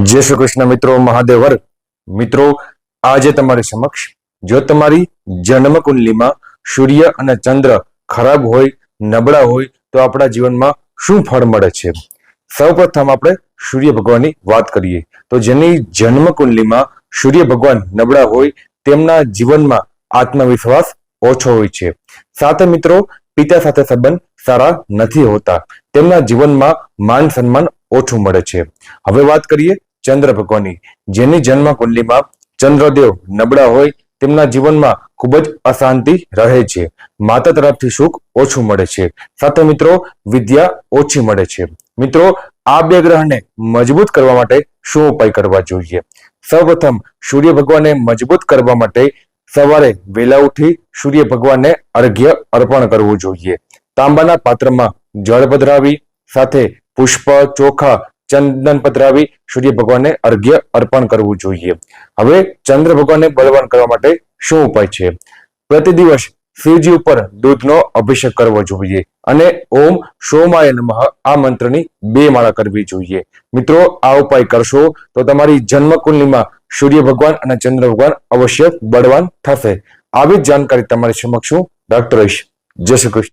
जय श्री कृष्ण मित्रों, महादेव हर मित्रों, आज तमारी समक्ष जो तमारी जन्म कुंडली में सूर्य और चंद्र खराब होय नबड़ा होय तो अपना जीवन में शू फल मळे छे। सर्वप्रथम आपणे सूर्य भगवान की बात करिए तो जेनी जन्म कुंडली में सूर्य भगवान नबड़ा होय तेमना जीवन में आत्मविश्वास ओछो होय छे। साथे मित्रों, पिता साथे संबंध सारा नहीं होता, तेमना जीवन में मान सम्मान ओछું મળે છે। હવે વાત કરીએ ચંદ્ર ભગવાનની, જેની જન્મ કુંડલીમાં ચંદ્રદેવ નબળા હોય તેમના જીવનમાં ખૂબ જ અશાંતિ રહે છે, માતા તરફથી સુખ ઓછું મળે છે, સાથે મિત્રો વિદ્યા ઓછી મળે છે। મિત્રો, આ બે ગ્રહને મજબૂત કરવા માટે શું ઉપાય કરવા જોઈએ? સૌપ્રથમ સૂર્ય ભગવાનને મજબૂત કરવા માટે સવારે વહેલા ઉઠી સૂર્ય ભગવાનને અર્ઘ્ય અર્પણ કરવું જોઈએ। તાંબાના પાત્રમાં જળ પધરાવી સાથે પુષ્પ ચોખા ચંદન પધરાવી સૂર્ય ભગવાનને અર્ઘ્ય અર્પણ કરવું જોઈએ। હવે ચંદ્ર ભગવાનને બળવાન કરવા માટે શું ઉપાય છે? પ્રતિ દિવસ શિવજી ઉપર દૂધનો અભિષેક કરવો જોઈએ અને ઓમ સોમાય નમઃ આ મંત્રની 2 માળા કરવી જોઈએ। મિત્રો, આ ઉપાય કરશો તો તમારી જન્મ કુંડલીમાં સૂર્ય ભગવાન અને ચંદ્ર ભગવાન અવશ્ય બળવાન થશે। આવી જ જાણકારી તમારી સમક્ષ હું ડોક્ટર રહીશ। જય શ્રી કૃષ્ણ।